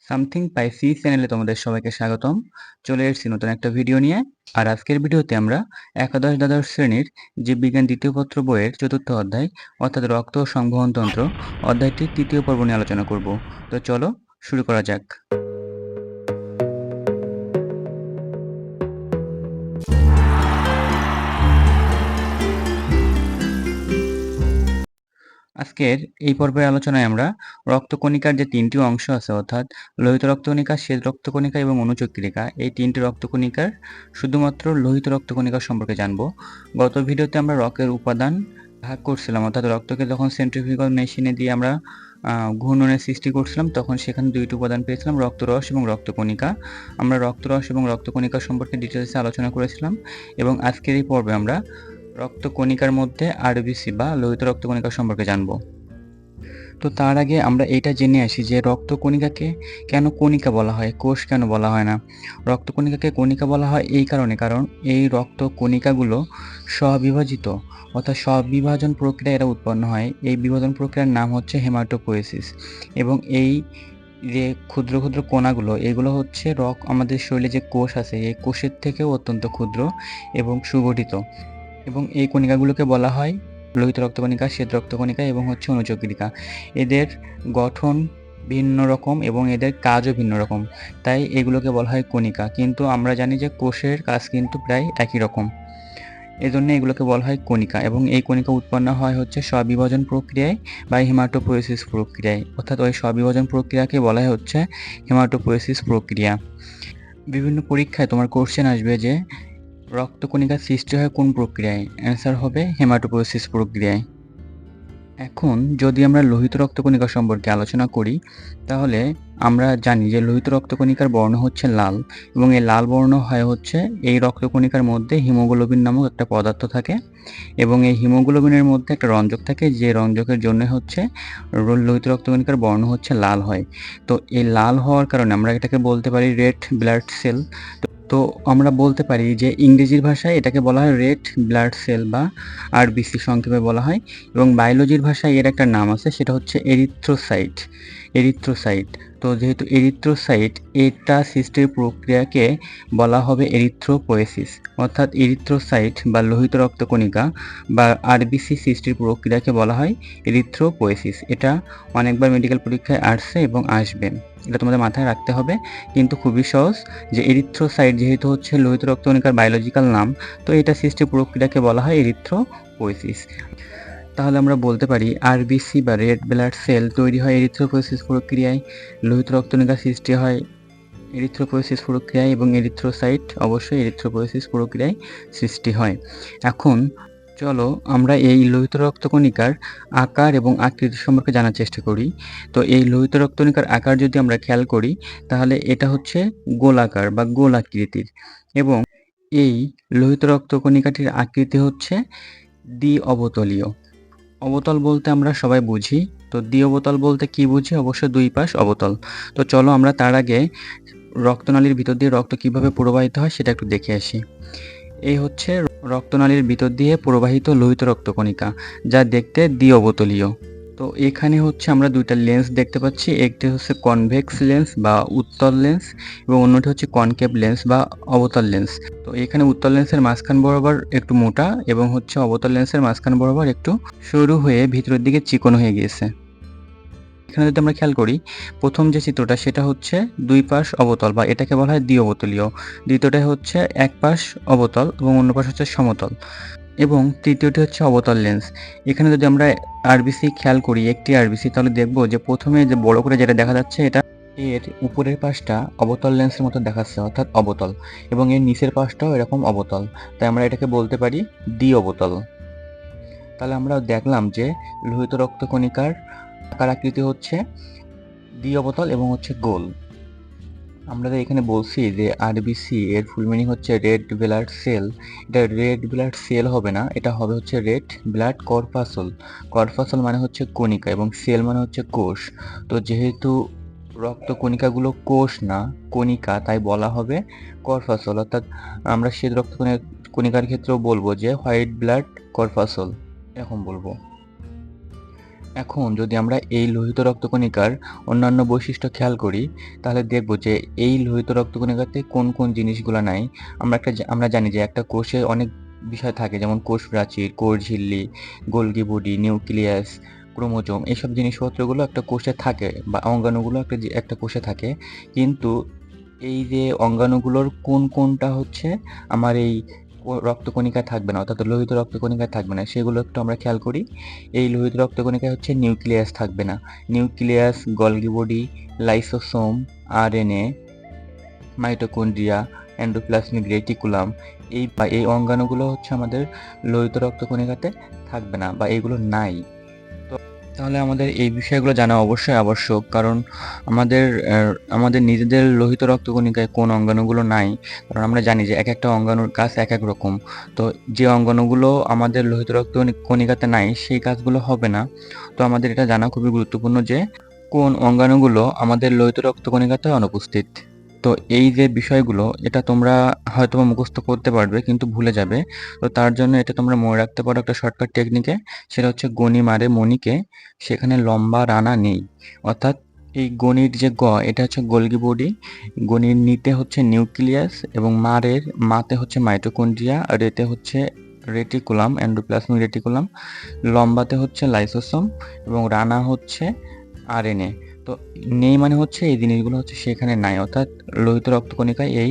Something পাইসি চ্যানেলে তোমাদের সবাইকে স্বাগতম। চলে এসেছি নতুন একটা ভিডিও নিয়ে। আর আজকের ভিডিওতে আমরা একাদশ দ্বাদশ শ্রেণীর জীববিজ্ঞান দ্বিতীয় পত্র বইয়ের চতুর্থ অধ্যায় অর্থাৎ রক্ত ও সংবহনতন্ত্র অধ্যায়টির তৃতীয় পর্ব নিয়ে আলোচনা করব। তো চলো শুরু করা যাক। আজকের এই পর্বের আলোচনায় আমরা রক্তকণিকার যে তিনটি অংশ আছে অর্থাৎ লোহিত রক্তকণিকা, শ্বেত রক্তকণিকা এবং অনুচক্রিকা, এই তিনটি রক্তকণিকার শুধুমাত্র লোহিত রক্তকণিকা সম্পর্কে জানব। গত ভিডিওতে আমরা রক্তের উপাদান ভাগ করছিলাম, অর্থাৎ রক্তকে যখন সেন্ট্রিফিউগাল মেশিনে দিয়ে আমরা ঘূর্ণনের সৃষ্টি করছিলাম তখন সেখানে দুইটি উপাদান পেয়েছিলাম, রক্তরস এবং রক্তকণিকা। আমরা রক্তরস এবং রক্তকণিকা সম্পর্কে ডিটেলসে আলোচনা করেছিলাম এবং আজকের এই পর্বে আমরা রক্তকণিকার মধ্যে আরবিসি বা লোহিত রক্তকণিকা সম্পর্কে জানব। তো তার আগে আমরা এটা জেনে আসি যে রক্তকণিকাকে কেন কণিকা বলা হয়, কোষ কেন বলা হয় না। রক্তকণিকাকে কণিকা বলা হয় এই কারণে, কারণ এই রক্তকণিকাগুলো স্ববিভাজিত অর্থাৎ স্ববিভাজন প্রক্রিয়া এরা উৎপন্ন হয়। এই বিভাজন প্রক্রিয়ার নাম হচ্ছে হেমাটোপোয়েসিস এবং এই যে ক্ষুদ্র ক্ষুদ্র কণাগুলো এগুলো হচ্ছে আমাদের শরীরে যে কোষ আছে এই কোষের থেকেও অত্যন্ত ক্ষুদ্র এবং সুগঠিত এবং এই কণিকাগুলোকে বলা হয় লোহিত রক্তকণিকা, শ্বেত রক্তকণিকা এবং হচ্ছে অনুচক্রিকা। এদের গঠন ভিন্ন রকম এবং এদের কাজও ভিন্ন রকম, তাই এগুলোকে বলা হয় কণিকা। কিন্তু আমরা জানি যে কোষের কাজ কিন্তু প্রায় একই রকম, এজন্য এগুলোকে বলা হয় কণিকা এবং এই কণিকা উৎপন্ন হয় হচ্ছে স্ববিভাজন প্রক্রিয়ায় বা হেমাটোপোয়েসিস প্রক্রিয়ায়, অর্থাৎ ওই স্ববিভাজন প্রক্রিয়াকে বলা হয় হচ্ছে হেমাটোপোয়েসিস প্রক্রিয়া। বিভিন্ন পরীক্ষায় তোমার কোশ্চেন আসবে যে রক্তকণিকা সৃষ্টি হয় কোন প্রক্রিয়ায়? অ্যান্সার হবে হেমাটোপোয়েসিস প্রক্রিয়ায়। এখন যদি আমরা লোহিত রক্তকণিকা সম্পর্কে আলোচনা করি তাহলে আমরা জানি যে লোহিত রক্তকণিকার বর্ণ হচ্ছে লাল এবং এই লাল বর্ণ হয় হচ্ছে এই রক্তকণিকার মধ্যে হিমোগ্লোবিন নামক একটা পদার্থ থাকে এবং এই হিমোগ্লোবিনের মধ্যে একটা রঞ্জক থাকে, যে রঞ্জকের জন্য হচ্ছে লোহিত রক্তকণিকার বর্ণ হচ্ছে লাল হয়। তো এই লাল হওয়ার কারণে আমরা এটাকে বলতে পারি রেড ব্লাড সেল। তো আমরা বলতে পারি যে ইংরেজির ভাষায় এটাকে বলা হয় রেড ব্লাড সেল বা আরবিসি সংক্ষেপে বলা হয় এবং বায়োলজির ভাষায় এর একটা নাম আছে, সেটা হচ্ছে এরিথ্রোসাইট। এরিথ্রোসাইট। তো যেহেতু এরিথ্রোসাইট, এটা সৃষ্টির প্রক্রিয়াকে বলা হবে এরিথ্রোপোয়েসিস, অর্থাৎ এরিথ্রোসাইট বা লোহিত রক্তকণিকা বা আরবিসি সৃষ্টির প্রক্রিয়াকে বলা হয় এরিথ্রোপোয়েসিস। এটা অনেকবার মেডিকেল পরীক্ষায় আসছে এবং আসবে, এটা তোমাদের মাথায় রাখতে হবে। কিন্তু খুবই সহজ, যে এরিথ্রোসাইট যেহেতু হচ্ছে লোহিত রক্তকণিকার বায়োলজিক্যাল নাম, তো এটা সৃষ্টির প্রক্রিয়াকে বলা হয় এরিথ্রোপোয়েসিস। তাহলে আমরা বলতে পারি আরবিসি বা রেড ব্লাড সেল তৈরি হয় এরিথ্রোপোয়েসিস প্রক্রিয়ায়, লোহিত রক্তকণিকা সৃষ্টি হয় এরিথ্রোপোয়েসিস প্রক্রিয়ায় এবং এরিথ্রোসাইট অবশ্যই এরিথ্রোপোয়েসিস প্রক্রিয়ায় সৃষ্টি হয়। এখন চলো আমরা এই লোহিত রক্তকণিকার আকার এবং আকৃতি সম্পর্কে জানার চেষ্টা করি। তো এই লোহিত রক্তকণিকার আকার যদি আমরা খেয়াল করি তাহলে এটা হচ্ছে গোলাকার বা গোল আকৃতির এবং এই লোহিত রক্তকণিকাটির আকৃতি হচ্ছে দ্বি অবতলীয়। অবতল বলতে আমরা সবাই বুঝি, তো দ্বি অবতল বলতে কি বুঝি? অবশ্য দুই পাশ অবতল। তো চলো আমরা তার আগে রক্তনালীর ভিতর দিয়ে রক্ত কিভাবে প্রবাহিত হয় সেটা একটু দেখে আসি। এই হচ্ছে রক্তনালীর ভিতর দিয়ে প্রবাহিত লোহিত রক্তকণিকা, যা দেখতে দ্বি অবতলীয়। তো এখানে হচ্ছে আমরা দুইটা লেন্স দেখতে পাচ্ছি, একটি হচ্ছে কনভেক্স লেন্স বা উত্তল লেন্স এবং অন্যটি হচ্ছে কনকেভ লেন্স বা অবতল লেন্স। তো এখানে উত্তল লেন্সের মাঝখান বরাবর একটু মোটা এবং হচ্ছে অবতল লেন্সের মাঝখান বরাবর একটু সরু হয়ে ভিতরের দিকে চিকন হয়ে গিয়েছে। এখানে যদি আমরা খেয়াল করি প্রথম যে চিত্রটা সেটা হচ্ছে দুই পাশ অবতল বা এটাকে বলা হয় দ্বি অবতলীয়, দ্বিতীয়টা হচ্ছে এক পাশ অবতল এবং অন্য পাশ হচ্ছে সমতল এবং তৃতীয়টি হচ্ছে অবতল লেন্স। এখানে যদি আমরা আরবিসি খেয়াল করি, একটি আরবিসি, তাহলে দেখব যে প্রথমে যে বড় করে যেটা দেখা যাচ্ছে এটা এর উপরের পাশটা অবতল লেন্সের মতো দেখাচ্ছে অর্থাৎ অবতল এবং এর নিচের পাশটাও এরকম অবতল, তাই আমরা এটাকে বলতে পারি দ্বি অবতল। তাহলে আমরা দেখলাম যে লোহিত রক্তকণিকার আকার আকৃতি হচ্ছে দ্বি অবতল এবং হচ্ছে গোল। আমরা এখানে বলছি যে আরবিসি এর ফুল মিনিং হচ্ছে রেড ব্লাড সেল। এটা রেড ব্লাড সেল হবে না, এটা হবে হচ্ছে রেড ব্লাড কর্পাসল। কর্পাসল মানে হচ্ছে কণিকা এবং সেল মানে হচ্ছে কোষ। তো যেহেতু রক্ত কণিকাগুলো কোষ না কণিকা, তাই বলা হবে কর্পাসল। অর্থাৎ আমরা শ্বেত রক্ত কণিকার ক্ষেত্রেও বলবো যে হোয়াইট ব্লাড কর্পাসল, এরকম বলবো। এখন যদি আমরা এই লোহিত রক্তকণিকার অন্যান্য বৈশিষ্ট্য খেয়াল করি, তাহলে দেখব যে এই লোহিত রক্তকণিকাতে কোন কোন জিনিসগুলো নাই। আমরা জানি যে একটা কোষে অনেক বিষয় থাকে, যেমন কোষ প্রাচীর, কোষ ঝিল্লি, গোলগি বডি, নিউক্লিয়াস, ক্রোমোজোম, এইসব জিনিসপত্রগুলো একটা কোষে থাকে বা অঙ্গাণুগুলো একটা কোষে থাকে। কিন্তু এই যে অঙ্গাণুগুলোর কোনটা হচ্ছে আমার এই রক্তকণিকায় থাকবে না, অর্থাৎ লোহিত রক্তকণিকায় থাকবে না, সেগুলো একটু আমরা খেয়াল করি। এই লোহিত রক্তকণিকায় হচ্ছে নিউক্লিয়াস থাকবে না। Nucleus, Golgi body, lysosome, RNA, mitochondria, endoplasmic reticulum, এই অঙ্গাণুগুলো হচ্ছে আমাদের লোহিত রক্তকণিকাতে থাকবে না বা এগুলো নাই। তাহলে আমাদের এই বিষয়গুলো জানা অবশ্যই আবশ্যক, কারণ আমাদের আমাদের নিজেদের লোহিত রক্তকণিকায় কোন অঙ্গাণুগুলো নাই, কারণ আমরা জানি যে এক একটা অঙ্গাণুর কাজ এক এক রকম। তো যে অঙ্গাণুগুলো আমাদের লোহিত রক্তকণিকাতে নাই সেই কাজগুলো হবে না। তো আমাদের এটা জানা খুবই গুরুত্বপূর্ণ যে কোন অঙ্গাণুগুলো আমাদের লোহিত রক্তকণিকাতে অনুপস্থিত। তো এই যে বিষয়গুলো, এটা তোমরা হয়তোবা মুখস্থ করতে পারবে কিন্তু ভুলে যাবে। তো তার জন্য এটা তোমরা মনে রাখতে পারো একটা শর্টকাট টেকনিকে, সেটা হচ্ছে গণি মারে মণিকে, সেখানে লম্বা রানা নেই। অর্থাৎ এই গণির যে এটা হচ্ছে গোলগি বডি, গণির নিতে হচ্ছে নিউক্লিয়াস, এবং মাতে হচ্ছে মাইটোকন্ড্রিয়া, রেতে হচ্ছে রেটিকুলাম, এন্ডোপ্লাজমিক রেটিকুলাম, লম্বাতে হচ্ছে লাইসোসোম, এবং রানা হচ্ছে আরএনএ। তো নেই মানে হচ্ছে এই জিনিসগুলো হচ্ছে সেখানে নাই, অর্থাৎ লোহিত রক্তকণিকায় এই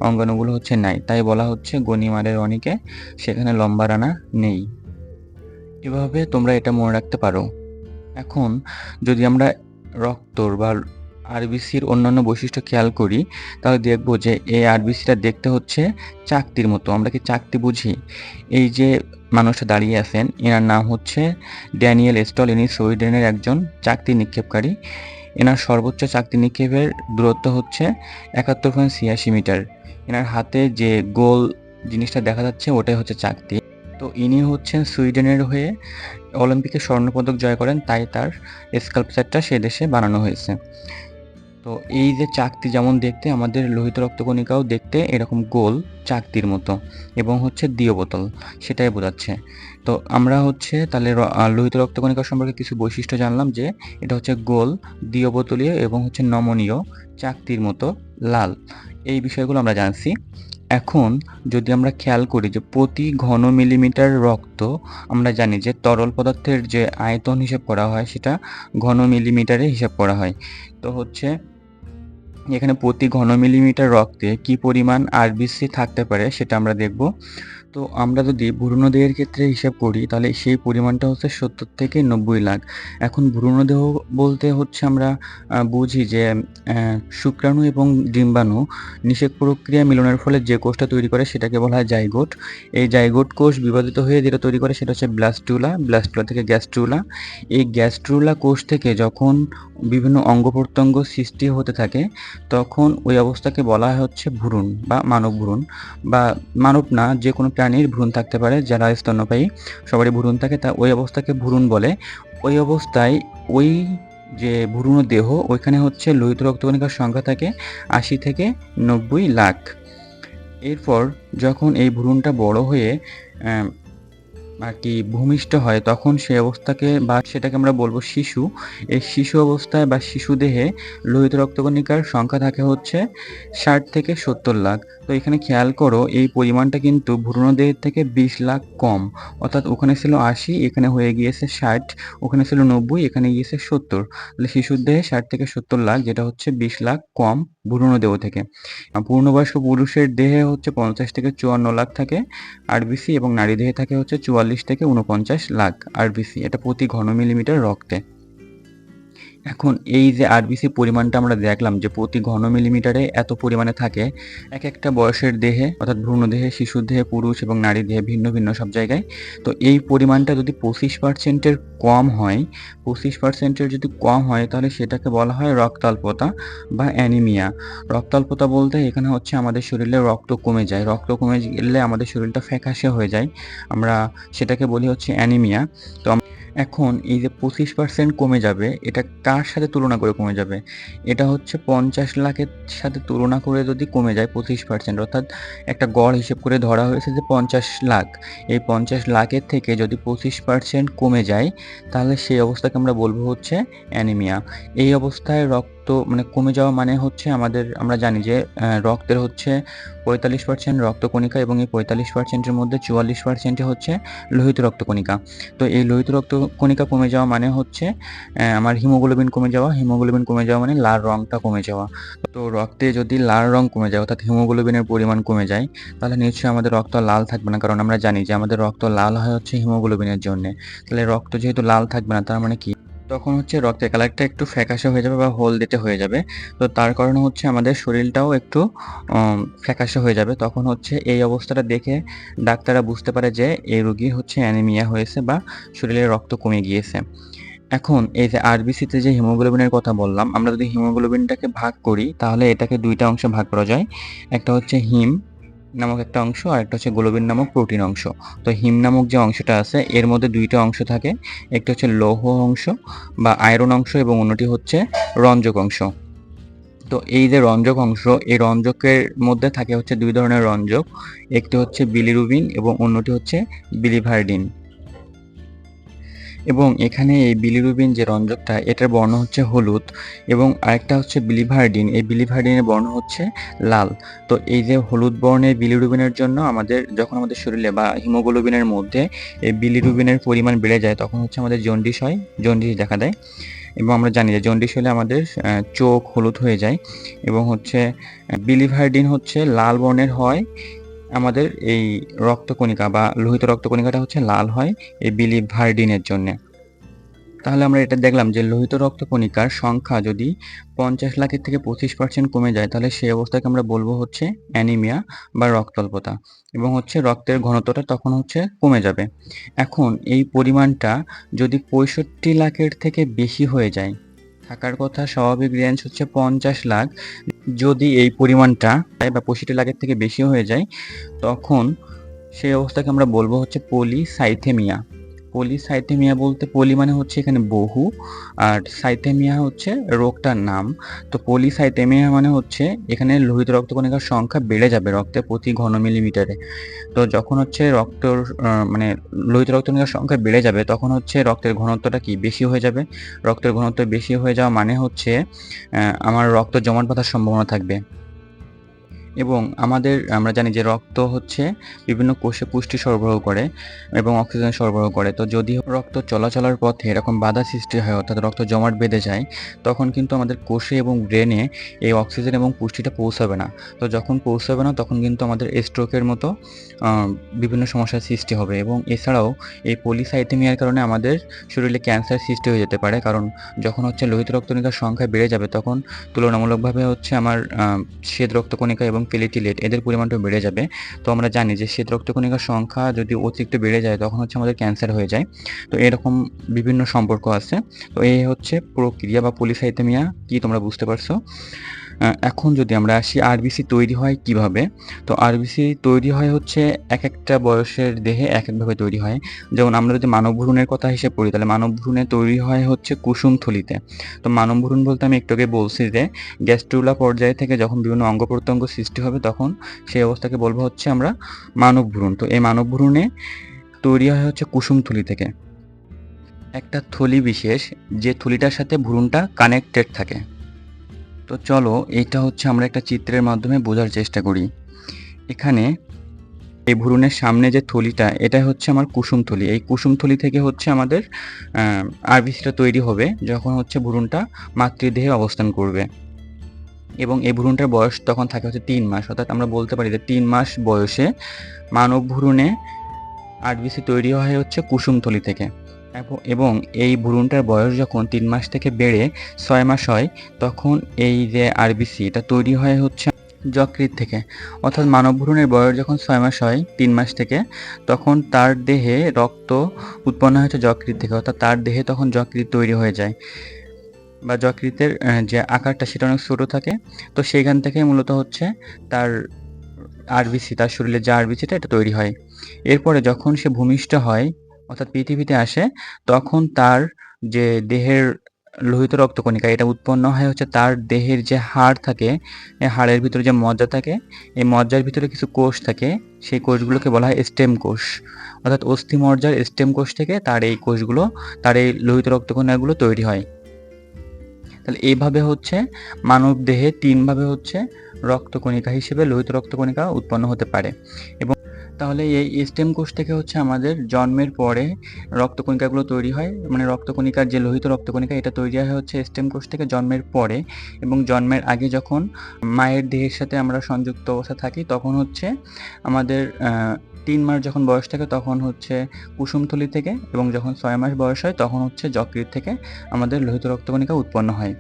অঙ্গাণুগুলো হচ্ছে নাই, তাই বলা হচ্ছে গনিমারের অনিকে সেখানে লম্বা রানা নেই। এভাবে তোমরা এটা মনে রাখতে পারো। এখন যদি আমরা রক্তর বা আরবিসির অন্যান্য বৈশিষ্ট্য খেয়াল করি, তাহলে দেখব যে এই আরবিসিটা দেখতে হচ্ছে চাকতির মতো। আমরা কি চাকতি বুঝি? এই যে মানুষটা দাঁড়িয়ে আছেন, এনার নাম হচ্ছে ড্যানিয়েল স্টল। ইনি সুইডেনের একজন চাকতি নিক্ষেপকারী। এনার সর্বোচ্চ চাকতি নিক্ষেপের দূরত্ব হচ্ছে ৭১.৮৬ মিটার। এনার হাতে যে গোল জিনিসটা দেখা যাচ্ছে ওটাই হচ্ছে চাকতি। তো ইনি হচ্ছেন সুইডেনের হয়ে অলিম্পিকে স্বর্ণপদক জয় করেন, তাই তার স্কাল্পচারটা সে দেশে বানানো হয়েছে। তো এই যে চাকতি যেমন দেখতে, আমাদের লোহিত রক্তকণিকাও দেখতে এরকম গোল চাকতির মতো, এবং হচ্ছে দ্বিতীয় বোতল, সেটাই বোঝাচ্ছে। তো আমরা হচ্ছে তাহলে লোহিত রক্তকণিকা সম্পর্কে কিছু বৈশিষ্ট্য জানলাম, যে এটা হচ্ছে গোল, দ্বিতীয় বোতলীয়, এবং হচ্ছে নমনীয়, চাকতির মতো, লাল। এই বিষয়গুলো আমরা জানছি। এখন যদি আমরা খেয়াল করি যে প্রতি ঘন মিলিমিটার রক্ত, আমরা জানি যে তরল পদার্থের যে আয়তন হিসাব করা হয় সেটা ঘন মিলিমিটারে হিসাব করা হয়। তো হচ্ছে এখানে প্রতি ঘন মিলিমিটার রক্তে কি পরিমাণ আরবিসি থাকতে পারে সেটা আমরা দেখব। তো আমরা যদি ভ্রূণদেহের ক্ষেত্রে হিসাব করি, তাহলে সেই পরিমাণটা হচ্ছে ৭০ থেকে ৯০ লাখ। এখন ভ্রূণদেহ বলতে হচ্ছে আমরা বুঝি যে শুক্রাণু এবং ডিম্বাণু নিষেক প্রক্রিয়া মিলনের ফলে যে কোষটা তৈরি করে সেটাকে বলা হয় জাইগোট। এই জাইগোট কোষ বিভাজিত হয়ে যেটা তৈরি করে সেটা হচ্ছে ব্লাস্টুলা, ব্লাস্টুলা থেকে গ্যাস্ট্রুলা। এই গ্যাস্ট্রুলা কোষ থেকে যখন বিভিন্ন অঙ্গ-প্রত্যঙ্গ সৃষ্টি হতে থাকে, তখন ওই অবস্থাকে বলা হচ্ছে ভ্রূণ বা মানব ভ্রূণ, বা মানব না, যে কোনো প্রাণীর ভ্রূণ থাকতে পারে, যারা স্তন্যপায়ী সবারই ভ্রূণ থাকে, তা ওই অবস্থাকে ভ্রূণ বলে। ওই অবস্থায় ওই যে ভ্রূণ দেহ, ওইখানে হচ্ছে লোহিত রক্তকণিকার সংখ্যা থাকে ৮০ থেকে ৯০ লাখ। এরপর যখন এই ভ্রূণটা বড় হয়ে আর কি ভূমিষ্ঠ হয়, তখন সেই অবস্থাকে বা সেটাকে আমরা বলবো শিশু। এই শিশু অবস্থায় বা শিশু দেহে লোহিত রক্তকণিকার সংখ্যা থাকে হচ্ছে ৬০ থেকে ৭০ লাখ। তো এখানে খেয়াল করো, এই পরিমাণটা কিন্তু ভ্রূণদেহের থেকে ২০ লাখ কম। অর্থাৎ ওখানে ছিল ৮০, এখানে হয়ে গিয়েছে ৬০, ওখানে ছিল ৯০, এখানে গিয়েছে ৭০। তাহলে শিশুর দেহে ৬০ থেকে ৭০ লাখ, যেটা হচ্ছে ২০ লাখ কম ভ্রূণদেহ থেকে। পূর্ণবয়স্ক পুরুষের দেহে হচ্ছে ৫০ থেকে ৫৪ লাখ থাকে আরবিসি, এবং নারী দেহে থাকে হচ্ছে ৪৪ থেকে ৪৯ লাখ আরবিসি, এটা প্রতি ঘন মিলিমিটার রক্তে। এখন এই যে আরবিসি পরিমাণটা আমরা দেখলাম যে প্রতি ঘন মিলিমিটারে এত পরিমাণে থাকে, এক একটা বয়সের দেহে, অর্থাৎ ভ্রূণ দেহে, শিশুর দেহে, পুরুষ এবং নারী দেহে ভিন্ন ভিন্ন সব জায়গায়। তো এই পরিমাণটা যদি ২৫%-এর কম হয়, ২৫%-এর যদি কম হয়, তাহলে সেটাকে বলা হয় রক্তাল্পতা বা অ্যানিমিয়া। রক্তাল্পতা বলতে এখানে হচ্ছে আমাদের শরীরে রক্ত কমে যায়, রক্ত কমে গেলে আমাদের শরীরটা ফ্যাকাশে হয়ে যায়, আমরা সেটাকে বলি হচ্ছে অ্যানিমিয়া। তো এখন এই যে 25% কমে যাবে, এটা কার সাথে তুলনা করে কমে যাবে? এটা হচ্ছে 50 লাখের সাথে তুলনা করে যদি কমে যায় 25%, অর্থাৎ একটা গড় হিসেব করে ধরা হয়েছে যে 50 লাখ। এই 50 লাখের থেকে যদি 25% কমে যায়, তাহলে সেই অবস্থাকে আমরা বলব হচ্ছে অ্যানিমিয়া। এই অবস্থায় রক্ত মানে কমে যাওয়া মানে হচ্ছে আমরা জানি যে রক্তের হচ্ছে 45% রক্তকণিকা এবং এই 45% এর মধ্যে 44% হচ্ছে লোহিত রক্তকণিকা। তো এই লোহিত রক্তকণিকা কমে যাওয়া মানে হচ্ছে আমার হিমোগ্লোবিন কমে যাওয়া। হিমোগ্লোবিন কমে যাওয়া মানে লাল রংটা কমে যাওয়া। তো রক্তে যদি লাল রং কমে যায় অর্থাৎ হিমোগ্লোবিনের পরিমাণ কমে যায়, তাহলে নিশ্চয়ই আমাদের রক্ত লাল থাকবে না। কারণ আমরা জানি যে আমাদের রক্ত লাল হয় হচ্ছে হিমোগ্লোবিনের জন্যে। তাহলে রক্ত যেহেতু লাল থাকবে না, তার মানে কি? তখন হচ্ছে রক্তের কালারটা একটু ফ্যাকাশে হয়ে যাবে বা হলদেটে হয়ে যাবে। তো তার কারণে হচ্ছে আমাদের শরীরটাও একটু ফ্যাকাশে হয়ে যাবে। তখন হচ্ছে এই অবস্থাটা দেখে ডাক্তাররা বুঝতে পারে যে এই রোগীর হচ্ছে অ্যানিমিয়া হয়েছে বা শরীরে রক্ত কমে গিয়েছে। এখন এই যে আরবিসিতে যে হিমোগ্লোবিনের কথা বললাম, আমরা যদি হিমোগ্লোবিনটাকে ভাগ করি তাহলে এটাকে ২ টা অংশে ভাগ করা যায়। একটা হচ্ছে হিম নামক একটা অংশ, আরেকটা হচ্ছে গ্লোবিন নামক প্রোটিন অংশ। তো হিম নামক যে অংশটা আছে এর মধ্যে ২ টা অংশ থাকে। একটা হচ্ছে লৌহ অংশ বা আয়রন অংশ এবং অন্যটি হচ্ছে রঞ্জক অংশ। তো এই যে রঞ্জক অংশ, এই রঞ্জকের মধ্যে থাকে হচ্ছে ২ ধরনের রঞ্জক। একটি হচ্ছে বিলিরুবিন এবং অন্যটি হচ্ছে বিলিভার্ডিন। এবং এখানে এই বিলিরুবিন যে রঞ্জকটা এটার বর্ণ হচ্ছে হলুদ এবং আরেকটা হচ্ছে বিলিভার্ডিন। এই বিলিভার্ডিনের বর্ণ হচ্ছে লাল। তো এই যে হলুদ বর্ণের বিলিরুবিনের জন্য যখন আমাদের শরীরে বা হিমোগ্লোবিনের মধ্যে এই বিলিরুবিনের পরিমাণ বেড়ে যায় তখন হচ্ছে আমাদের জন্ডিস হয়, জন্ডিস দেখা দেয়। এবং আমরা জানি যে জন্ডিস হলে আমাদের চোখ হলুদ হয়ে যায় এবং হচ্ছে বিলিভার্ডিন হচ্ছে লাল বর্ণের হয়। আমাদের এই রক্তকণিকা বা লোহিত রক্তকণিকাটা হচ্ছে লাল হয় এই বিলিভার্ডিনের জন্যে। তাহলে আমরা এটা দেখলাম যে লোহিত রক্তকণিকার সংখ্যা যদি 50 লাখের থেকে 25% কমে যায় তাহলে সেই অবস্থাকে আমরা বলবো হচ্ছে অ্যানিমিয়া বা রক্তাল্পতা এবং হচ্ছে রক্তের ঘনত্বটা তখন হচ্ছে কমে যাবে। এখন এই পরিমাণটা যদি 65 লাখের থেকে বেশি হয়ে যায়, থাকার কথা স্বাভাবিক রেঞ্জ হচ্ছে 50 লাখ, যদি এই পরিমাণটা বা 65 লাখের থেকে বেশি হয়ে যায় তখন সেই অবস্থাকে আমরা বলবো হচ্ছে পলিসাইথেমিয়া। পলিসাইথেমিয়া বলতে পলি মানে হচ্ছে এখানে বহু আর সাইথেমিয়া হচ্ছে রোগটার নাম। তো পলিসাইথেমিয়া মানে হচ্ছে এখানে লোহিত রক্তকণিকার সংখ্যা বেড়ে যাবে রক্তে প্রতি ঘন মিলিমিটারে। তো যখন হচ্ছে মানে লোহিত রক্তকণিকার সংখ্যা বেড়ে যাবে তখন হচ্ছে রক্তের ঘনত্বটা কি বেশি হয়ে যাবে। রক্তের ঘনত্ব বেশি হয়ে যাওয়া মানে হচ্ছে আমার রক্ত জমাট বাঁধার সম্ভাবনা থাকবে। এবং আমরা জানি যে রক্ত হচ্ছে বিভিন্ন কোষে পুষ্টি সরবরাহ করে এবং অক্সিজেন সরবরাহ করে। তো যদি রক্ত চলাচলের পথে এরকম বাধা সৃষ্টি হয় অর্থাৎ রক্ত জমাট বেঁধে যায়, তখন কিন্তু আমাদের কোষে এবং ব্রেনে এই অক্সিজেন এবং পুষ্টিটা পৌঁছাবে না। তো যখন পৌঁছাবে না তখন কিন্তু আমাদের স্ট্রোকের মতো আ বিভিন্ন সমস্যার সৃষ্টি হবে এবং এছাড়াও এই পলিসাইথেমিয়ার কারণে আমাদের শরীরে ক্যান্সার সৃষ্টি হয়ে যেতে পারে। কারণ যখন হচ্ছে লোহিত রক্তকণিকার সংখ্যা বেড়ে যাবে তখন তুলনামূলকভাবে হচ্ছে আমার শ্বেত রক্তকণিকা এবং প্লেটলেট এদের পরিমাণটাও বেড়ে যাবে। তো আমরা জানি যে শ্বেত রক্তকণিকার সংখ্যা যদি অতিরিক্ত বেড়ে যায় তখন হচ্ছে আমাদের ক্যান্সার হয়ে যায়। তো এরকম বিভিন্ন সম্পর্ক আছে। তো এই হচ্ছে প্রক্রিয়া বা পলিসাইথেমিয়া কি তোমরা বুঝতে পারছো? এখন যদি আমরা আসি আরবিসি তৈরি হয় কিভাবে? তো আরবিসি তৈরি হয় হচ্ছে একেকটা বয়সের দেহে একেকভাবে তৈরি হয়। যেমন আমরা যদি মানব ভ্রূণের কথা হিসেব করি তাহলে মানব ভ্রূণে তৈরি হয় হচ্ছে কুসুমথলিতে। তো মানব ভ্রূণ বলতে আমি একটু আগে বলছি যে গ্যাস্ট্রুলা পর্যায় থেকে যখন বিভিন্ন অঙ্গ-প্রত্যঙ্গ সৃষ্টি হবে তখন সেই অবস্থাকে বলবো হচ্ছে আমরা মানব ভ্রূণ। তো এই মানব ভ্রূণে তৈরি হয় হচ্ছে কুসুমথলি থেকে। একটা থলি বিশেষ যে থলিটার সাথে ভ্রূণটা কানেক্টেড থাকে। তো চলো এইটা হচ্ছে আমরা একটা চিত্রের মাধ্যমে বোঝার চেষ্টা করি। এখানে এই ভ্রূণের সামনে যে থলিটা এটা হচ্ছে আমার কুসুমথলি। এই কুসুমথলি থেকে হচ্ছে আমাদের আরবিসিটা তৈরি হবে যখন হচ্ছে ভ্রূণটা মাতৃদেহে অবস্থান করবে। এবং এই ভ্রূণটার বয়স তখন থাকে হচ্ছে ৩ মাস। অর্থাৎ আমরা বলতে পারি যে ৩ মাস বয়সে মানব ভ্রূণে আরবিসি তৈরি হয় হচ্ছে কুসুমথলি থেকে। এবং এই ভ্রূণটার বয়স যখন ৩ মাস থেকে বেড়ে ৬ মাস হয় তখন এই যে আরবিসি এটা তৈরি হয় হচ্ছে যকৃৎ থেকে। অর্থাৎ মানব ভ্রূণের বয়স যখন ৬ মাস হয় ৩ মাস থেকে তখন তার দেহে রক্ত উৎপন্ন হয় হচ্ছে যকৃৎ থেকে। অর্থাৎ তার দেহে তখন যকৃৎ তৈরি হয়ে যায় বা যকৃতের যে আকারটা সেটা অনেক ছোট থাকে। তো সেইখান থেকে মূলত হচ্ছে তার আরবিসি তার শরীরে যে আরবিসিটা এটা তৈরি হয়। এরপরে যখন সে ভূমিষ্ঠ হয় অর্থাৎ পৃথিবীতে আসে, তখন তার যে দেহের লোহিত রক্তকণিকা এটা উৎপন্ন হয় হচ্ছে তার দেহের যে হাড় থাকে, এই হাড়ের ভিতরে যে মজ্জা থাকে, এই মজ্জার ভিতরে কিছু কোষ থাকে, সেই কোষগুলোকে বলা হয় স্টেম কোষ। অর্থাৎ অস্থিমজ্জার স্টেম কোষ থেকে তার এই কোষগুলো, তার এই লোহিত রক্তকণিকাগুলো তৈরি হয়। তাহলে এইভাবে হচ্ছে মানব দেহে ৩ ভাবে হচ্ছে রক্তকণিকা হিসেবে লোহিত রক্তকণিকা উৎপন্ন হতে পারে। এবং তাহলে এই স্টেম কোষ থেকে হচ্ছে আমাদের জন্মের পরে রক্তকণিকাগুলো তৈরি হয়, মানে রক্তকণিকার যে লোহিত রক্তকণিকা এটা তৈরি হয় হচ্ছে স্টেম কোষ থেকে জন্মের পরে। এবং জন্মের আগে যখন মায়ের দেহের সাথে আমরা সংযুক্ত অবস্থায় থাকি তখন হচ্ছে আমাদের ৩ মাস যখন বয়স থাকে তখন হচ্ছে কুসুমথলি থেকে, এবং যখন ৬ মাস বয়স হয় তখন হচ্ছে যকৃৎ থেকে আমাদের লোহিত রক্তকণিকা উৎপন্ন হয়।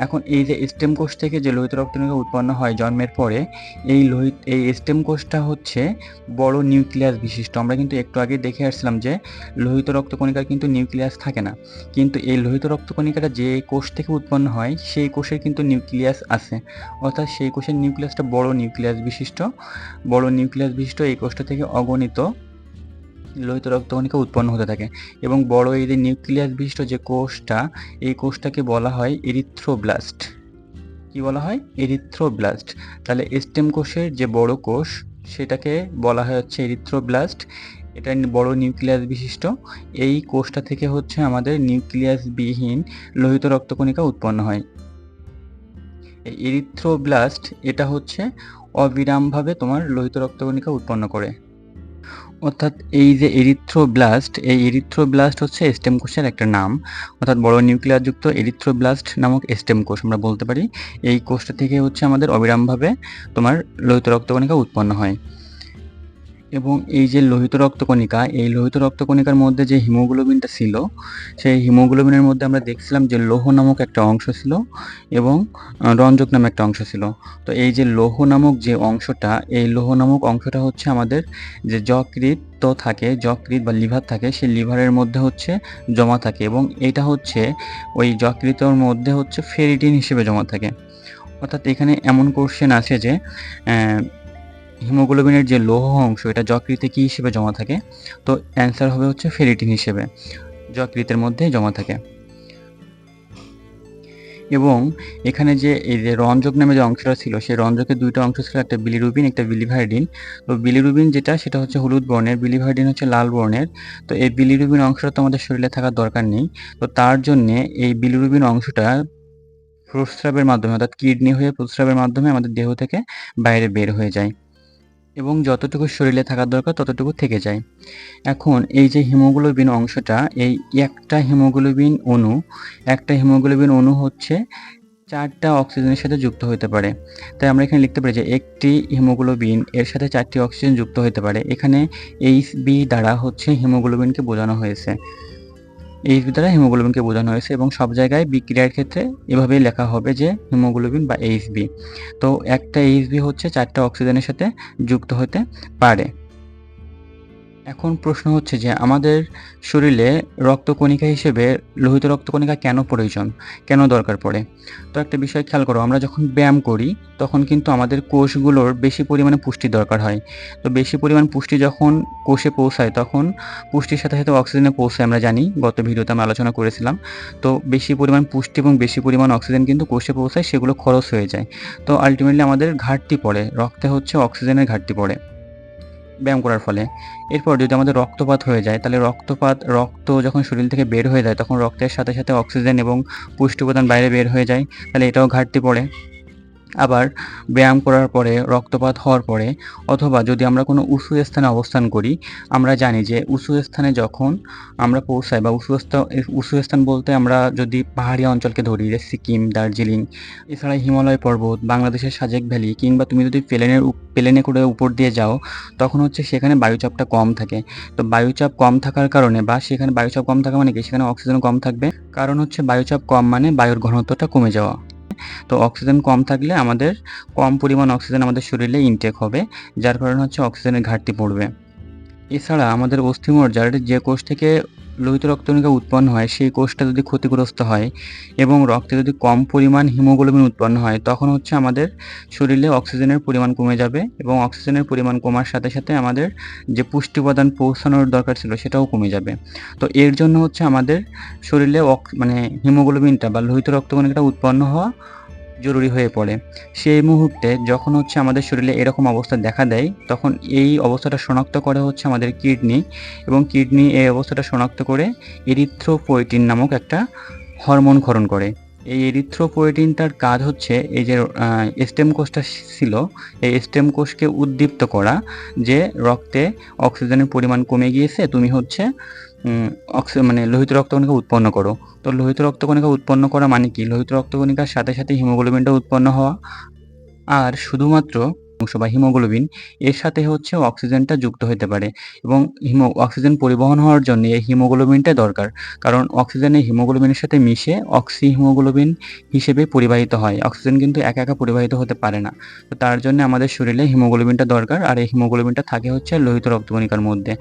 এখন এই যে স্টেম কোষ থেকে যে লোহিত রক্তকণিকা উৎপন্ন হয় জন্মের পরে, এই স্টেম কোষটা হচ্ছে বড় নিউক্লিয়াস বিশিষ্ট। আমরা কিন্তু একটু আগে দেখে আসছিলাম যে লোহিত রক্তকণিকার কিন্তু নিউক্লিয়াস থাকে না। কিন্তু এই লোহিত রক্তকণিকাটা যে কোষ থেকে উৎপন্ন হয় সেই কোষের কিন্তু নিউক্লিয়াস আছে। অর্থাৎ সেই কোষের নিউক্লিয়াসটা বড় নিউক্লিয়াস বিশিষ্ট। বড় নিউক্লিয়াস বিশিষ্ট এই কোষটা থেকে অগণিত লোহিত রক্তকণিকা উৎপন্ন হতে থাকে। এবং বড় এই যে নিউক্লিয়াস বিশিষ্ট যে কোষটা, এই কোষটাকে বলা হয় এরিথ্রোব্লাস্ট। কি বলা হয়? এরিথ্রোব্লাস্ট। তাহলে স্টেম কোষের যে বড় কোষ সেটাকে বলা হয় হচ্ছে এরিথ্রোব্লাস্ট। এটা বড় নিউক্লিয়াস বিশিষ্ট। এই কোষটা থেকে হচ্ছে আমাদের নিউক্লিয়াস বিহীন লোহিত রক্তকণিকা উৎপন্ন হয়। এই এরিথ্রোব্লাস্ট এটা হচ্ছে অবিরামভাবে তোমার লোহিত রক্তকণিকা উৎপন্ন করে। অর্থাৎ এই যে এরিথ্রোব্লাস্ট, এই এরিথ্রোব্লাস্ট হচ্ছে স্টেম কোষের একটা নাম। অর্থাৎ বড় নিউক্লিয়াসযুক্ত এরিথ্রোব্লাস্ট নামক স্টেম কোষ আমরা বলতে পারি। এই কোষটা থেকে হচ্ছে আমাদের অবিরামভাবে তোমার লোহিত রক্তকণিকা উৎপন্ন হয়। এবং এই যে লোহিত রক্তকণিকা, এই লোহিত রক্তকণিকার মধ্যে যে হিমোগ্লোবিনটা ছিল, সেই হিমোগ্লোবিনের মধ্যে আমরা দেখছিলাম যে লৌহ নামক একটা অংশ ছিল এবং রঞ্জক নামে একটা অংশ ছিল। তো এই যে লৌহ নামক যে অংশটা, এই লৌহ নামক অংশটা হচ্ছে আমাদের যে যকৃৎ থাকে, যকৃৎ বা লিভার থাকে, সেই লিভারের মধ্যে হচ্ছে জমা থাকে। এবং এটা হচ্ছে ওই যকৃতের মধ্যে হচ্ছে ফেরিটিন হিসেবে জমা থাকে। অর্থাৎ এখানে এমন কোশ্চেন আছে যে হিমোগ্লোবিনের যে লৌহ অংশ এটা যকৃতে কী হিসেবে জমা থাকে? তো অ্যান্সার হবে হচ্ছে ফেরিটিন হিসেবে যকৃতের মধ্যে জমা থাকে। এবং এখানে যে এই যে রঞ্জক নামে যে অংশটা ছিল, সেই রঞ্জকের ২টা অংশ ছিল, একটা বিলিরুবিন, একটা বিলিভাইডিন। তো বিলিরুবিন যেটা সেটা হচ্ছে হলুদ বর্ণের, বিলিভাইডিন হচ্ছে লাল বর্ণের। তো এই বিলিরুবিন অংশটা তো আমাদের শরীরে থাকার দরকার নেই। তো তার জন্যে এই বিলিরুবিন অংশটা প্রস্রাবের মাধ্যমে, অর্থাৎ কিডনি হয়ে প্রস্রাবের মাধ্যমে আমাদের দেহ থেকে বাইরে বের হয়ে যায় এবং যতটুকু শরীরে থাকার দরকার ততটুকু থেকে যায়। এখন এই যে হিমোগ্লোবিন অংশটা, এই একটা হিমোগ্লোবিন অণু হচ্ছে ৪টা অক্সিজেনের সাথে যুক্ত হতে পারে। তাই আমরা এখানে লিখতে পারি যে একটি হিমোগ্লোবিন এর সাথে ৪টি অক্সিজেন যুক্ত হতে পারে। এখানে Hb দ্বারা হচ্ছে হিমোগ্লোবিনকে বোঝানো হয়েছে। Hb দ্বারা হিমোগ্লোবিনকে বোঝানো হয়েছে এবং সব জায়গায় বিক্রিয়ার ক্ষেত্রে এভাবেই লেখা হবে যে হিমোগ্লোবিন বা Hb। তো একটা Hb হচ্ছে ৪টা অক্সিজেনের সাথে যুক্ত হতে পারে। এখন প্রশ্ন হচ্ছে যে আমাদের শরীরে রক্তকণিকা হিসেবে লোহিত রক্তকণিকা কেন প্রয়োজন? কেন দরকার পড়ে? তো একটা বিষয় খেয়াল করো, আমরা যখন ব্যায়াম করি তখন কিন্তু আমাদের কোষগুলোর বেশি পরিমাণে পুষ্টির দরকার হয়। তো বেশি পরিমাণ পুষ্টি যখন কোষে পৌঁছায় তখন পুষ্টির সাথে, সাথে অক্সিজেনে পৌঁছায় আমরা জানি। গত ভিডিওতে আমরা আলোচনা করেছিলাম। তো বেশি পরিমাণ পুষ্টি এবং বেশি পরিমাণ অক্সিজেন কিন্তু কোষে পৌঁছায়, সেগুলো খরচ হয়ে যায়। তো আল্টিমেটলি আমাদের ঘাটতি পড়ে, রক্তে হচ্ছে অক্সিজেনের ঘাটতি পড়ে ব্যায়াম করার ফলে। এরপর যদি আমাদের রক্তপাত হয়ে যায়, তাহলে রক্ত যখন শরীর থেকে বের হয়ে যায় তখন রক্তের সাথে, সাথে অক্সিজেন এবং পুষ্টি উপাদান বাইরে বের হয়ে যায়। তাহলে এটাও ঘাটতি পড়ে। আবার ব্যায়াম করার পরে, রক্তপাত হওয়ার পরে অথবা যদি আমরা কোনো উঁচু স্থানে অবস্থান করি, আমরা জানি যে উঁচু স্থানে যখন আমরা পৌঁছাই বা উঁচু স্থান বলতে আমরা যদি পাহাড়ি অঞ্চলকে ধরি, যে সিকিম, দার্জিলিং, এছাড়া হিমালয় পর্বত, বাংলাদেশের সাজেক ভ্যালি, কিংবা তুমি যদি প্লেনে করে উপর দিয়ে যাও, তখন হচ্ছে সেখানে বায়ুচাপটা কম থাকে। তো বায়ুচাপ কম থাকার কারণে, বা সেখানে বায়ুচাপ কম থাকা মানে কি, সেখানে অক্সিজেন কম থাকবে। কারণ হচ্ছে বায়ুচাপ কম মানে বায়ুর ঘনত্বটা কমে যাওয়া। তো অক্সিজেন কম থাকলে আমাদের কম পরিমাণ অক্সিজেন আমাদের শরীরে ইনটেক হবে, যার কারণে হচ্ছে অক্সিজেনের ঘাটতি পড়বে। এছাড়া আমাদের অস্থিমজ্জার যে কোষ থেকে লোহিত রক্তকণিকা উৎপন্ন হয় সেই কোষটা যদি ক্ষতিগ্রস্ত হয় এবং রক্তে যদি কম পরিমাণ হিমোগ্লোবিন উৎপন্ন হয়, তখন হচ্ছে আমাদের শরীরে অক্সিজেনের পরিমাণ কমে যাবে এবং অক্সিজেনের পরিমাণ কমার সাথে সাথে আমাদের যে পুষ্টি উপাদান পৌঁছানোর দরকার ছিল সেটাও কমে যাবে। তো এর জন্য হচ্ছে আমাদের শরীরে মানে হিমোগ্লোবিনটা বা লোহিত রক্তকণিকাটা উৎপন্ন হওয়া জরুরি হয়ে পড়ে। সেই মুহূর্তে যখন হচ্ছে আমাদের শরীরে এরকম অবস্থা দেখা দেয়, তখন এই অবস্থাটা শনাক্ত করে হচ্ছে আমাদের কিডনি, এবং কিডনি এই অবস্থাটা শনাক্ত করে এরিথ্রোপয়েটিন নামক একটা হরমোন ক্ষরণ করে। এই এরিথ্রোপয়েটিনটার কাজ হচ্ছে এই যে স্টেম কোষটা ছিল, এই স্টেম কোষকে উদ্দীপ্ত করা যে রক্তে অক্সিজেনের পরিমাণ কমে গিয়েছে, তুমি হচ্ছে মানে লোহিত রক্তকণিকা উৎপন্ন করো। তো লোহিত রক্তকণিকা উৎপন্ন করা মানে কি? লোহিত রক্তকণিকার সাথে সাথে হিমোগ্লোবিনটা উৎপন্ন হওয়া, আর শুধুমাত্র অংশ বা হিমোগ্লোবিন এর সাথে হচ্ছে অক্সিজেনটা যুক্ত হতে পারে, এবং অক্সিজেন পরিবহন হওয়ার জন্য এই হিমোগ্লোবিনটা দরকার। কারণ অক্সিজেন এই হিমোগ্লোবিনের সাথে মিশে অক্সি হিমোগ্লোবিন হিসেবে পরিবাহিত হয়। অক্সিজেন কিন্তু একা একা পরিবাহিত হতে পারে না। তো তার জন্য আমাদের শরীরে হিমোগ্লোবিনটা দরকার, আর এই হিমোগ্লোবিনটা থাকে হচ্ছে লোহিত রক্তকণিকার মধ্যে।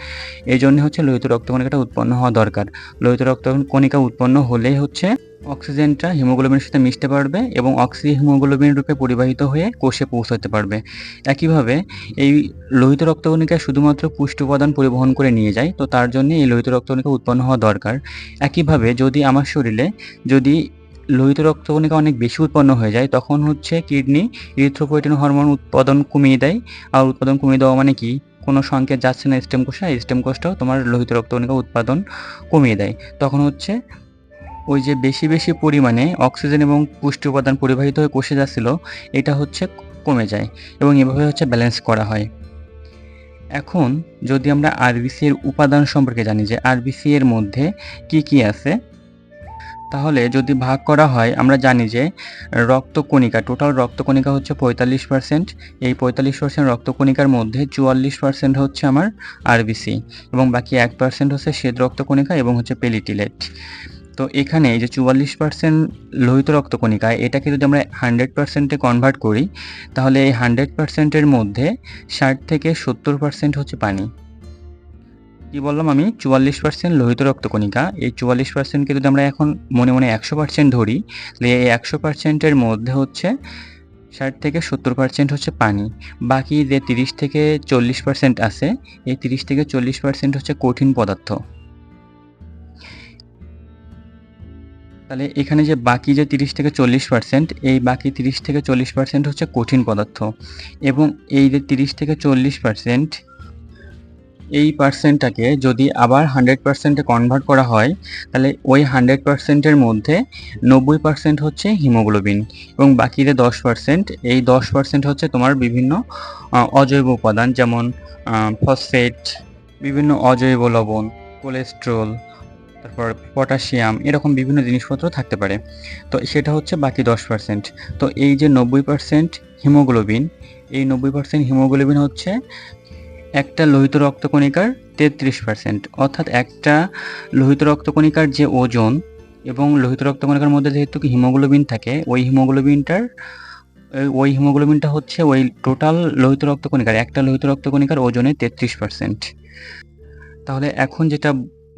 এই জন্য হচ্ছে লোহিত রক্তকণিকাটা উৎপন্ন হওয়া দরকার। লোহিত রক্তকণিকা উৎপন্ন হলেই হচ্ছে অক্সিজেনটা হিমোগ্লোবিনের সাথে মিশতে পারবে এবং অক্সি হিমোগ্লোবিন রূপে পরিবাহিত হয়ে কোষে পৌঁছাতে পারবে। একইভাবে এই লোহিত রক্তকণিকা শুধুমাত্র পুষ্টি উপাদান পরিবহন করে নিয়ে যায়, তো তার জন্য এই লোহিত রক্তকণিকা উৎপন্ন হওয়া দরকার। একইভাবে যদি আমার শরীরে যদি লোহিত রক্তকণিকা অনেক বেশি উৎপন্ন হয়ে যায়, তখন হচ্ছে কিডনি ইরিথ্রোপয়েটিন হরমোন উৎপাদন কমিয়ে দেয়। আর উৎপাদন কমিয়ে দেওয়া মানে কি? কোনো সংকেত যাচ্ছে না স্টেম কোষে, এই স্টেম কোষটাও তোমার লোহিত রক্তকণিকা উৎপাদন কমিয়ে দেয়। তখন হচ্ছে ওই যে বেশি পরিমাণে অক্সিজেন এবং পুষ্টি উপাদান পরিবাহিত হয়ে কোষে যাচ্ছিল, এটা হচ্ছে কমে যায়, এবং এভাবে হচ্ছে ব্যালেন্স করা হয়। এখন যদি আমরা আরবিসি এর উপাদান সম্পর্কে জানি যে আরবিসি এর মধ্যে কি আছে, তাহলে যদি ভাগ করা হয় আমরা জানি যে রক্তকণিকা, টোটাল রক্তকণিকা হচ্ছে 45%। এই 45% রক্তকণিকার মধ্যে 44% হচ্ছে আমার আরবিসি, এবং বাকি 1% হচ্ছে শ্বেত রক্তকণিকা এবং হচ্ছে প্লেটলেট। তো এখানে এই যে 44% লোহিত রক্তকণিকা, এটাকে যদি আমরা 100%-এ কনভার্ট করি, তাহলে এই 100%-এর মধ্যে 60 থেকে 70% হচ্ছে পানি। কি বললাম আমি? 44% লোহিত রক্তকণিকা। এই 44%কে যদি আমরা এখন মনে মনে 100% ধরি, তাহলে এই 100%-এর মধ্যে হচ্ছে 60 থেকে 70% হচ্ছে পানি। বাকি যে 30 থেকে 40% আছে, এই 30 থেকে 40% হচ্ছে কঠিন পদার্থ। তাহলে এখানে যে বাকি যে 30 থেকে 40%, এই বাকি 30 থেকে 40% হচ্ছে কঠিন পদার্থ, এবং এই যে 30 থেকে 40%, এই পার্সেন্টটাকে যদি আবার 100%-এ কনভার্ট করা হয়, তাহলে ওই 100%-এর মধ্যে 90% হচ্ছে হিমোগ্লোবিন, এবং বাকি যে 10%, এই 10% হচ্ছে তোমার বিভিন্ন অজৈব উপাদান, যেমন ফসফেট, বিভিন্ন অজৈব লবণ, কোলেস্ট্রল, তারপর পটাশিয়াম, এরকম বিভিন্ন জিনিসপত্র থাকতে পারে। তো সেটা হচ্ছে বাকি 10%। তো এই যে 90% হিমোগ্লোবিন, এই 90% হিমোগ্লোবিন হচ্ছে একটা লোহিত রক্তকণিকার 33%। অর্থাৎ একটা লোহিত রক্তকণিকার যে ওজন, এবং লোহিত রক্তকণিকার মধ্যে যেহেতু হিমোগ্লোবিন থাকে, ওই হিমোগ্লোবিনটা হচ্ছে ওই টোটাল লোহিত রক্তকণিকার, একটা লোহিত রক্তকণিকার ওজনের 33%। তাহলে এখন যেটা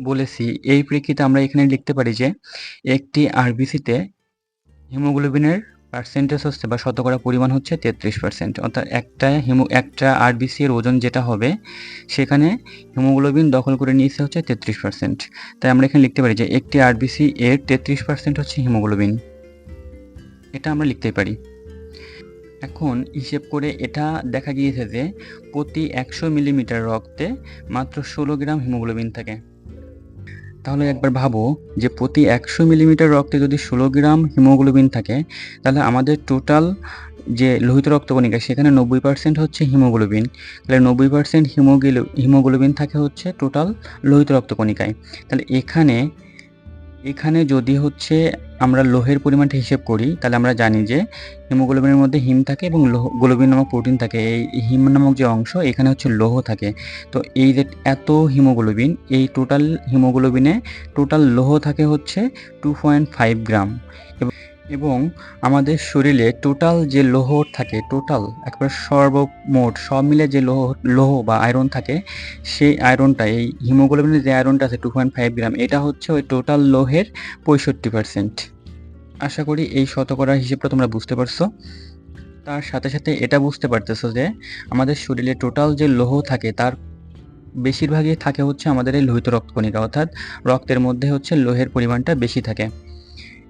বলেছি, এই প্রেক্ষিতে আমরা এখানে লিখতে পারি যে একটি আরবিসিতে হিমোগ্লোবিনের পার্সেন্টেজ হচ্ছে বা শতকরা পরিমাণ হচ্ছে 33%। অর্থাৎ একটা আরবিসি এর ওজন যেটা হবে, সেখানে হিমোগ্লোবিন দখল করে নিয়েছে হচ্ছে 33%। তাই আমরা এখানে লিখতে পারি যে একটি আরবিসি এর 33% হচ্ছে হিমোগ্লোবিন। এটা আমরা লিখতেই পারি। এখন হিসেব করে এটা দেখা গিয়েছে যে প্রতি 100 মিলিমিটার রক্তে মাত্র 16 গ্রাম হিমোগ্লোবিন থাকে। তাহলে একবার ভাবো যে প্রতি 100 মিলিমিটার রক্তে যদি 16 গ্রাম হিমোগ্লোবিন থাকে, তাহলে আমাদের টোটাল যে লোহিত রক্তকণিকা, সেখানে 90% হচ্ছে হিমোগ্লোবিন। তাহলে 90% হিমোগ্লোবিন থাকে হচ্ছে টোটাল লোহিত রক্তকণিকায়। তাহলে এখানে যদি হচ্ছে আমরা লোহের পরিমাণটা হিসেব করি, তাহলে আমরা জানি যে হিমোগ্লোবিনের মধ্যে হিম থাকে এবং গ্লোবিন নামক প্রোটিন থাকে। এই হিম নামক যে অংশ, এখানে হচ্ছে লৌহ থাকে। তো এই যে এত হিমোগ্লোবিন, এই টোটাল হিমোগ্লোবিনে টোটাল লৌহ থাকে হচ্ছে 2.5 গ্রাম, এবং এবং আমাদের শরীরে টোটাল যে লৌহ থাকে, টোটাল একবারে সর্বমোট সব মিলে যে লৌহ বা আয়রন থাকে, সেই আয়রনটা এই হিমোগ্লোবিনের যে আয়রনটা আছে 2.5 গ্রাম, এটা হচ্ছে ওই টোটাল লৌহের 65%। আশা করি এই শতকরার হিসেবটা তোমরা বুঝতে পারছো। তার সাথে সাথে এটা বুঝতে পারতেছো যে আমাদের শরীরে টোটাল যে লৌহ থাকে তার বেশিরভাগই থাকে হচ্ছে আমাদের এই লোহিত রক্তকণিকা, অর্থাৎ রক্তের মধ্যে হচ্ছে লৌহের পরিমাণটা বেশি থাকে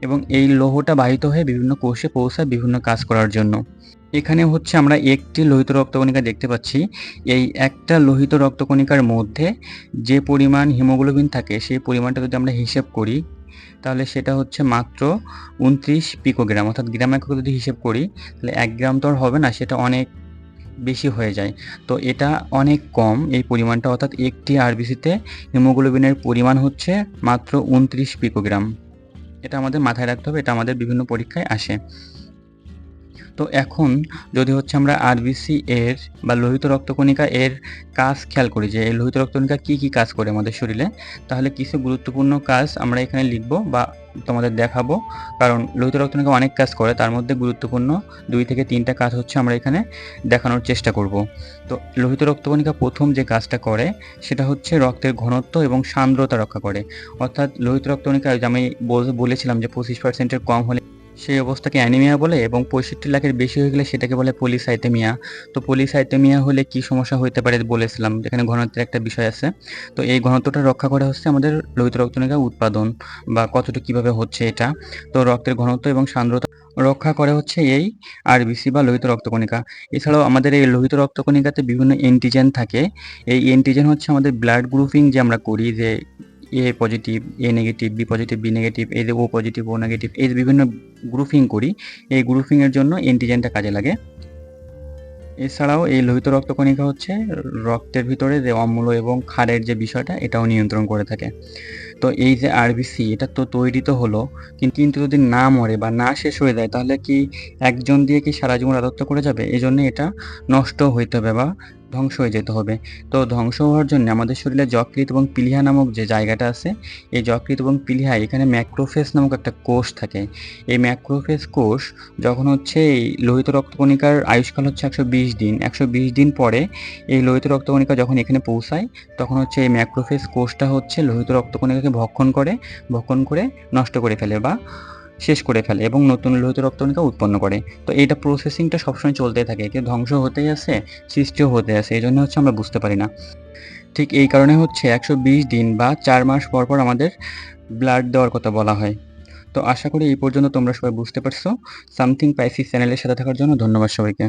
এবং এই লৌহটা বাহিত হয়ে বিভিন্ন কোষে পৌঁছায় বিভিন্ন কাজ করার জন্য। এখানে হচ্ছে আমরা একটি লোহিত রক্তকণিকা দেখতে পাচ্ছি। এই একটা লোহিত রক্তকণিকার মধ্যে যে পরিমাণ হিমোগ্লোবিন থাকে সেই পরিমাণটা যদি আমরা হিসেব করি তাহলে সেটা হচ্ছে মাত্র 29 পিকোগ্রাম, অর্থাৎ গ্রাম এককে যদি হিসেব করি তাহলে 1 গ্রাম তো আর হবে না, সেটা অনেক বেশি হয়ে যায়। তো এটা অনেক কম এই পরিমাণটা, অর্থাৎ একটি আরবিসিতে হিমোগ্লোবিনের পরিমাণ হচ্ছে মাত্র 29 পিকোগ্রাম। এটা আমাদের মাথায় রাখতে হবে, এটা আমাদের বিভিন্ন পরীক্ষায় আসে। তো এখন যদি হচ্ছে আমরা আরবিসি এর বা লোহিত রক্তকণিকা এর কাজ খেয়াল করি যে এই লোহিত রক্তকণিকা কী কী কাজ করে আমাদের শরীরে, তাহলে কিছু গুরুত্বপূর্ণ কাজ আমরা এখানে লিখব বা তোমাদের দেখাবো। কারণ লোহিত রক্তকণিকা অনেক কাজ করে, তার মধ্যে গুরুত্বপূর্ণ 2 থেকে 3টা কাজ হচ্ছে আমরা এখানে দেখানোর চেষ্টা করব। তো লোহিত রক্তকণিকা প্রথম যে কাজটা করে সেটা হচ্ছে রক্তের ঘনত্ব এবং সান্দ্রতা রক্ষা করে। অর্থাৎ লোহিত রক্তকণিকা আমি বলেছিলাম যে 25%-এর কম হলে সেই অবস্থাকে অ্যানিমিয়া বলে এবং 65 লাখের বেশি হয়ে গেলে সেটাকে বলে পলিসাইথেমিয়া। তো পলিসাইথেমিয়া হলে কি সমস্যা হইতে পারে বলেছিলাম, যেখানে ঘনত্বের একটা বিষয় আছে। তো এই ঘনত্বটা রক্ষা করা হচ্ছে আমাদের লোহিত রক্তকণিকা উৎপাদন বা কতটুকু কিভাবে হচ্ছে এটা। তো রক্তের ঘনত্ব এবং সান্দ্রতা রক্ষা করে হচ্ছে এই আরবিসি বা লোহিত রক্তকণিকা। এছাড়াও আমাদের এই লোহিত রক্তকণিকাতে বিভিন্ন অ্যান্টিজেন থাকে। এই অ্যান্টিজেন হচ্ছে আমাদের ব্লাড গ্রুপিং যে আমরা করি, যে A positive, A negative, B positive, B negative, এই যে ও পজিটিভ, ও নেগেটিভ, এই যে বিভিন্ন গ্রুপিং করি, এই গ্রুপিংয়ের জন্য অ্যান্টিজেনটা কাজে লাগে। এছাড়াও এই লোহিত রক্তকণিকা হচ্ছে রক্তের ভিতরে যে অম্ল এবং ক্ষারের যে বিষয়টা এটাও নিয়ন্ত্রণ করে থাকে। তো এই যে আরবিসি এটা তো তৈরি তো হলো, কিন্তু যদি না মরে বা না শেষ হয়ে যায় তাহলে কি একজন দিয়ে কি সারা জীবন রাজত্ব করে যাবে? এজন্য এটা নষ্ট হইতে হবে বা ধ্বংস হয়ে যেতে হবে। তো ধ্বংস হওয়ার জন্য আমাদের শরীরে যকৃৎ এবং প্লীহা নামক যে জায়গাটা আছে, এই যকৃৎ এবং প্লীহায় এখানে ম্যাক্রোফেজ নামক একটা কোষ থাকে। এই ম্যাক্রোফেজ কোষ যখন হচ্ছে এই লোহিত রক্তকণিকার আয়ুষ্কাল হচ্ছে 120 দিন। 120 দিন পরে এই লোহিত রক্তকণিকা যখন এখানে পৌঁছায় তখন হচ্ছে এই ম্যাক্রোফেজ কোষটা হচ্ছে লোহিত রক্তকণিকাকে ভক্ষণ করে নষ্ট করে ফেলে বা শেষ করে ফেলে এবং নতুন লোহিত রক্তকণিকা উৎপন্ন করে। তো এইটা প্রসেসিংটা সবসময় চলতেই থাকে, একে ধ্বংস হতেই আছে, সৃষ্টিও হতে আছে, এই জন্য হচ্ছে আমরা বুঝতে পারি না। ঠিক এই কারণে হচ্ছে 120 দিন বা 4 মাস পর পর আমাদের ব্লাড দেওয়ার কথা বলা হয়। তো আশা করি এই পর্যন্ত তোমরা সবাই বুঝতে পারছো। সামথিং পাইসিস চ্যানেলের সাথে থাকার জন্য ধন্যবাদ সবাইকে।